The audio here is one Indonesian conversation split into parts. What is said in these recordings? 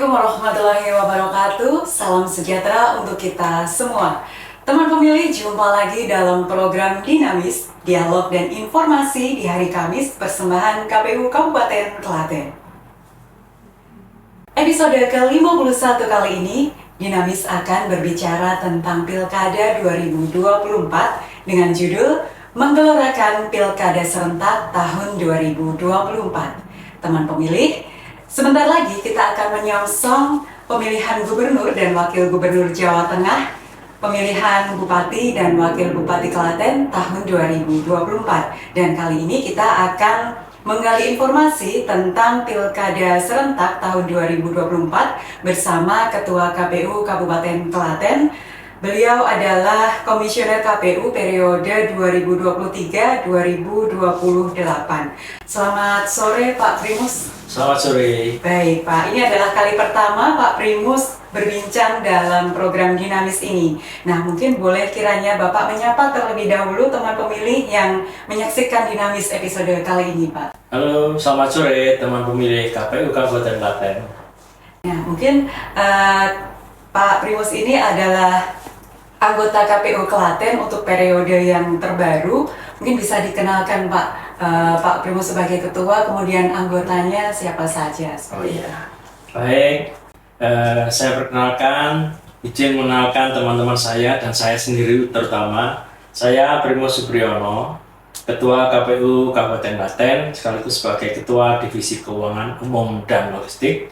Assalamualaikum warahmatullahi wabarakatuh. Salam sejahtera untuk kita semua. Teman pemilih, jumpa lagi dalam program Dinamis, Dialog dan Informasi di hari Kamis persembahan KPU Kabupaten Klaten. Episode ke-51 kali ini, Dinamis akan berbicara tentang Pilkada 2024 dengan judul Menggelarakan Pilkada Serentak tahun 2024. Teman pemilih, sebentar lagi kita akan menyongsong pemilihan gubernur dan wakil gubernur Jawa Tengah, pemilihan bupati dan wakil bupati Klaten tahun 2024. Dan kali ini kita akan menggali informasi tentang Pilkada Serentak tahun 2024 bersama Ketua KPU Kabupaten Klaten. Beliau adalah Komisioner KPU periode 2023-2028. Selamat sore Pak Primus. Selamat sore. Baik Pak, ini adalah kali pertama Pak Primus berbincang dalam program Dinamis ini. Nah, mungkin boleh kiranya Bapak menyapa terlebih dahulu teman pemilih yang menyaksikan Dinamis episode kali ini Pak. Halo, selamat sore teman pemilih KPU Kabupaten Klaten. Nah, mungkin Pak Primus ini adalah anggota KPU Klaten untuk periode yang terbaru. Mungkin bisa dikenalkan Pak Primus sebagai ketua, kemudian anggotanya siapa saja. Baik, saya perkenalkan, izin mengenalkan teman-teman saya dan saya sendiri terutama. Saya Primus Supriyono, Ketua KPU Kabupaten Klaten, sekaligus sebagai Ketua Divisi Keuangan Umum dan Logistik.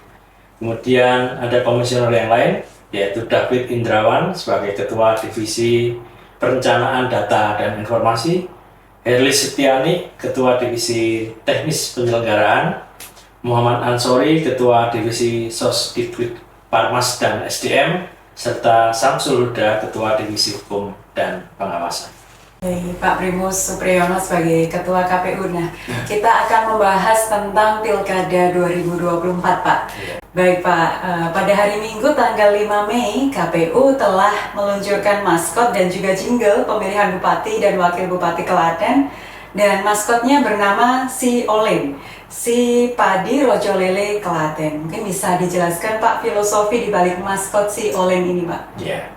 Kemudian ada komisioner yang lain, yaitu David Indrawan sebagai Ketua Divisi Perencanaan Data dan Informasi, Herlis Setiani, Ketua Divisi Teknis Penyelenggaraan, Muhammad Ansori, Ketua Divisi Sosdikbud Parmas dan SDM, serta Samsul Huda, Ketua Divisi Hukum dan Pengawasan. Pak Primus Supriyono sebagai Ketua KPU. Nah, kita akan membahas tentang Pilkada 2024 Pak. Baik Pak, pada hari Minggu tanggal 5 Mei, KPU telah meluncurkan maskot dan juga jingle pemilihan Bupati dan Wakil Bupati Klaten. Dan maskotnya bernama Si Olen, Si Padi Rojo Lele Klaten. Mungkin bisa dijelaskan Pak filosofi di balik maskot Si Olen ini Pak? Ya,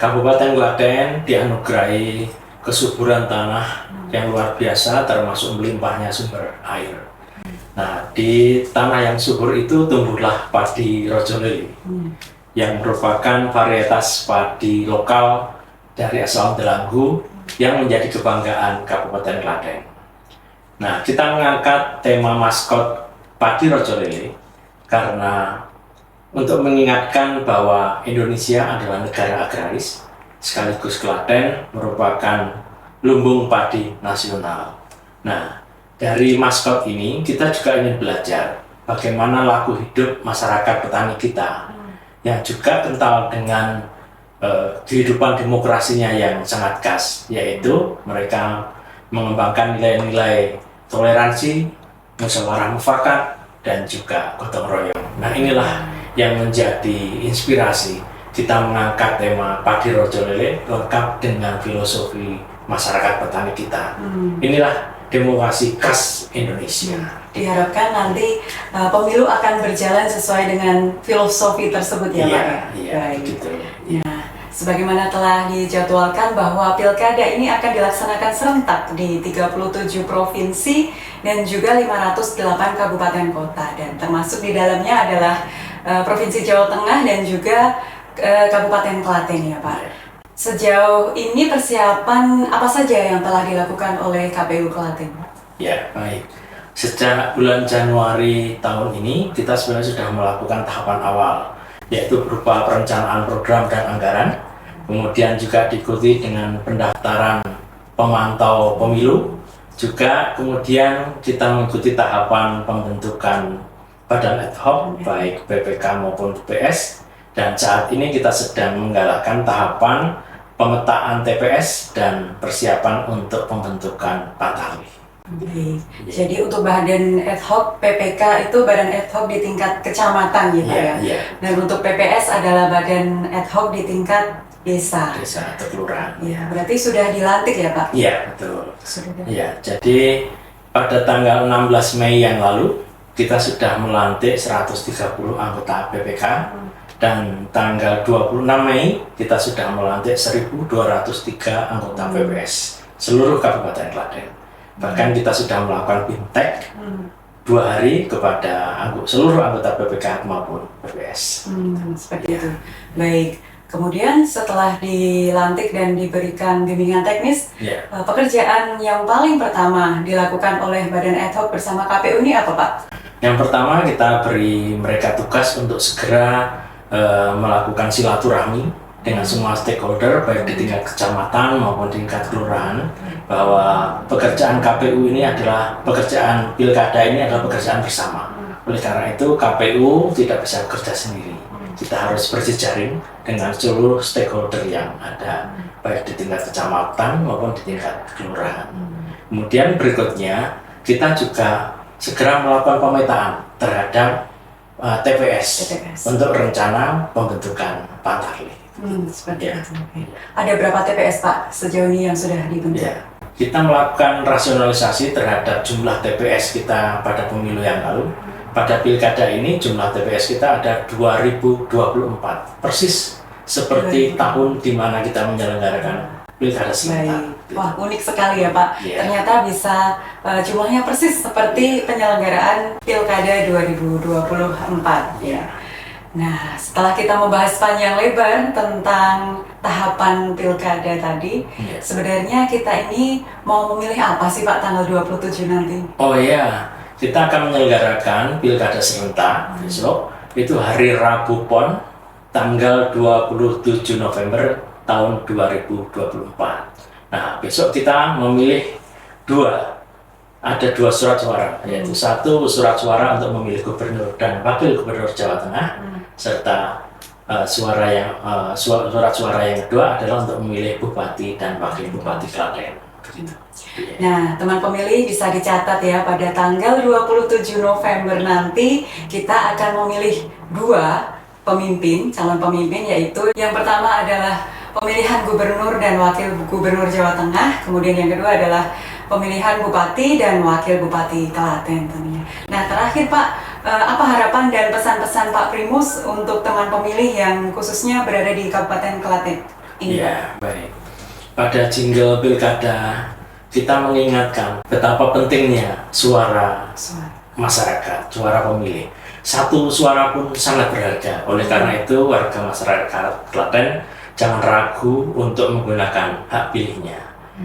Kabupaten Klaten dianugerahi kesuburan tanah yang luar biasa, termasuk melimpahnya sumber air. Nah, di tanah yang subur itu tumbuhlah padi Rojo Lele, yang merupakan varietas padi lokal dari asal Delanggu yang menjadi kebanggaan Kabupaten Klaten. Nah, kita mengangkat tema maskot padi Rojo Lele karena untuk mengingatkan bahwa Indonesia adalah negara agraris, sekaligus Klaten merupakan lumbung padi nasional. Nah, dari maskot ini kita juga ingin belajar bagaimana laku hidup masyarakat petani kita yang juga kental dengan kehidupan demokrasinya yang sangat khas, yaitu mereka mengembangkan nilai-nilai toleransi, musyawarah mufakat, dan juga gotong royong. Nah, inilah yang menjadi inspirasi kita mengangkat tema Padi Rojo Lele lengkap dengan filosofi masyarakat petani kita. Inilah demokrasi khas Indonesia. Diharapkan nanti pemilu akan berjalan sesuai dengan filosofi tersebut ya Pak? Iya, begitu. Nah, sebagaimana telah dijadwalkan bahwa Pilkada ini akan dilaksanakan serentak di 37 provinsi dan juga 508 kabupaten kota, dan termasuk di dalamnya adalah Provinsi Jawa Tengah dan juga Kabupaten Klaten ya Pak. Sejauh ini persiapan apa saja yang telah dilakukan oleh KPU Klaten? Ya, baik. Sejak bulan Januari tahun ini kita sebenarnya sudah melakukan tahapan awal, yaitu berupa perencanaan program dan anggaran, kemudian juga diikuti dengan pendaftaran pemantau pemilu, juga kemudian kita mengikuti tahapan pembentukan badan ad hoc baik BPK maupun BPS, dan saat ini kita sedang menggalakkan tahapan pemetaan TPS dan persiapan untuk pembentukan Patahwi. Baik. Jadi untuk badan ad hoc PPK itu badan ad hoc di tingkat kecamatan gitu ya. Dan untuk PPS adalah badan ad hoc di tingkat desa. Desa atau kelurahan. Ya, berarti sudah dilantik ya Pak? Iya, betul. Sudah. Ya, jadi pada tanggal 16 Mei yang lalu kita sudah melantik 130 anggota PPK, dan tanggal 26 Mei kita sudah melantik 1.203 anggota PPS seluruh Kabupaten Klaten. Bahkan kita sudah melakukan bintek 2 hari kepada seluruh anggota PPK maupun PPS. Seperti itu. Baik. Kemudian setelah dilantik dan diberikan bimbingan teknis, pekerjaan yang paling pertama dilakukan oleh Badan Ad Hoc bersama KPU ini apa, Pak? Yang pertama, kita beri mereka tugas untuk segera melakukan silaturahmi dengan semua stakeholder, baik di tingkat kecamatan maupun di tingkat kelurahan, bahwa pekerjaan KPU ini adalah pekerjaan pilkada, ini adalah pekerjaan bersama. Oleh karena itu, KPU tidak bisa bekerja sendiri. Kita harus berjejaring dengan seluruh stakeholder yang ada, baik di tingkat kecamatan maupun di tingkat kelurahan. Kemudian berikutnya, kita juga segera melakukan pemetaan terhadap TPS untuk rencana pembentukan Pantarlih. Seperti itu. Ada berapa TPS, Pak, sejauh ini yang sudah dibentuk? Kita melakukan rasionalisasi terhadap jumlah TPS kita pada pemilu yang lalu. Pada pilkada ini jumlah TPS kita ada 2024, persis seperti tahun di mana kita menyelenggarakan pilkada serentak. Wah, unik sekali ya, Pak. Ternyata bisa jumlahnya persis seperti penyelenggaraan pilkada 2024. Nah, setelah kita membahas panjang lebar tentang tahapan pilkada tadi, sebenarnya kita ini mau memilih apa sih, Pak, tanggal 27 nanti? Oh iya, kita akan menyelenggarakan pilkada serentak besok, itu hari Rabu Pon, tanggal 27 November tahun 2024. Nah, besok kita memilih ada dua surat suara, yaitu satu surat suara untuk memilih gubernur dan wakil gubernur Jawa Tengah, serta surat suara yang kedua adalah untuk memilih bupati dan wakil bupati Klaten. Nah, teman pemilih bisa dicatat ya, pada tanggal 27 November nanti kita akan memilih 2 pemimpin, calon pemimpin, yaitu yang pertama adalah pemilihan gubernur dan wakil gubernur Jawa Tengah, kemudian yang kedua adalah pemilihan bupati dan wakil bupati Klaten tentunya. Nah, terakhir, Pak, apa harapan dan pesan-pesan Pak Primus untuk teman pemilih yang khususnya berada di Kabupaten Klaten ini? Ya, baik. Pada jingle pilkada kita mengingatkan betapa pentingnya suara masyarakat, suara pemilih. Satu suara pun sangat berharga. Oleh karena itu, warga masyarakat Klaten jangan ragu untuk menggunakan hak pilihnya.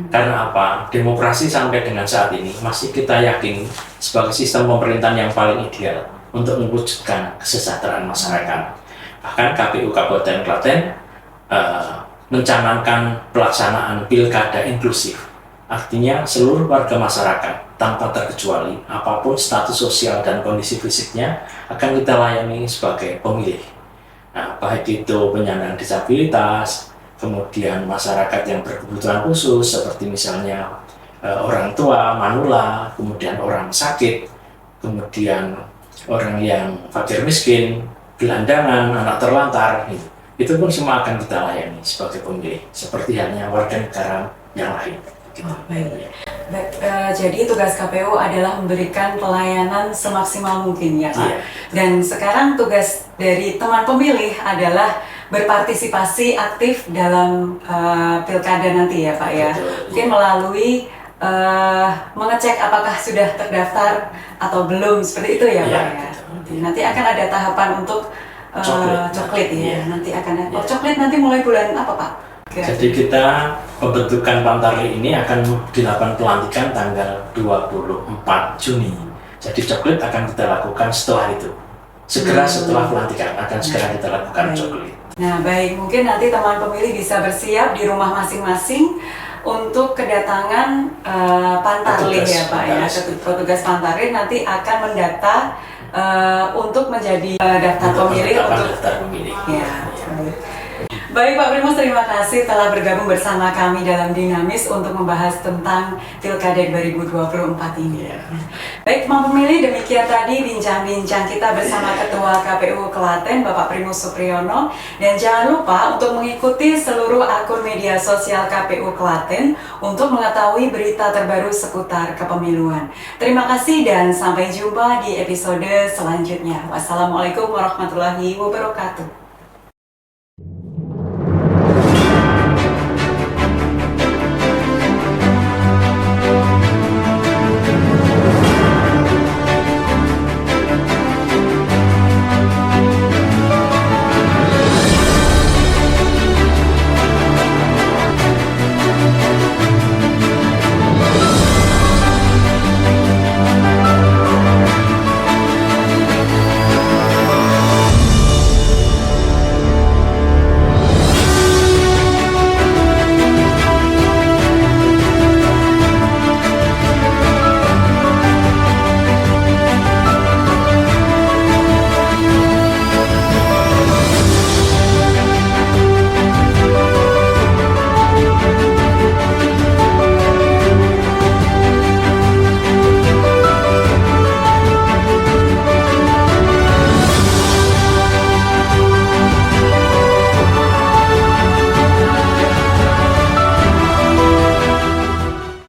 Karena apa? Demokrasi sampai dengan saat ini masih kita yakini sebagai sistem pemerintahan yang paling ideal untuk mewujudkan kesejahteraan masyarakat. Bahkan KPU Kabupaten Klaten mencanangkan pelaksanaan pilkada inklusif. Artinya seluruh warga masyarakat tanpa terkecuali apapun status sosial dan kondisi fisiknya akan kita layani sebagai pemilih. Nah, baik itu penyandang disabilitas, kemudian masyarakat yang berkebutuhan khusus seperti misalnya orang tua, manula, kemudian orang sakit, kemudian orang yang fakir miskin, gelandangan, anak terlantar, itu pun semua akan kita layani sebagai pemilih, seperti halnya warga negara yang lain. Jadi tugas KPU adalah memberikan pelayanan semaksimal mungkin ya, Pak. Dan sekarang tugas dari teman pemilih adalah berpartisipasi aktif dalam pilkada nanti ya, Pak ya. Mungkin melalui mengecek apakah sudah terdaftar atau belum, seperti itu ya, Pak ya. Nanti akan ada tahapan untuk coklit ya. Nanti akan ada. Coklit nanti mulai bulan apa, Pak? Jadi kita pembentukan Pantarlih ini akan dilakukan pelantikan tanggal 24 Juni. Jadi coklit akan kita lakukan setelah itu. Segera setelah pelantikan akan segera kita lakukan coklit. Nah, baik, mungkin nanti teman pemilih bisa bersiap di rumah masing-masing untuk kedatangan Pantarlih ya, Pak ya. Petugas Pantarlih nanti akan mendata untuk menjadi daftar pemilih untuk daftar pemilih. Ya. Baik Pak Primus, terima kasih telah bergabung bersama kami dalam Dinamis untuk membahas tentang Pilkada 2024 ini. Ya. Baik teman pemilih, demikian tadi bincang-bincang kita bersama Ketua KPU Klaten Bapak Primus Supriyono. Dan jangan lupa untuk mengikuti seluruh akun media sosial KPU Klaten untuk mengetahui berita terbaru seputar kepemiluan. Terima kasih dan sampai jumpa di episode selanjutnya. Wassalamualaikum warahmatullahi wabarakatuh.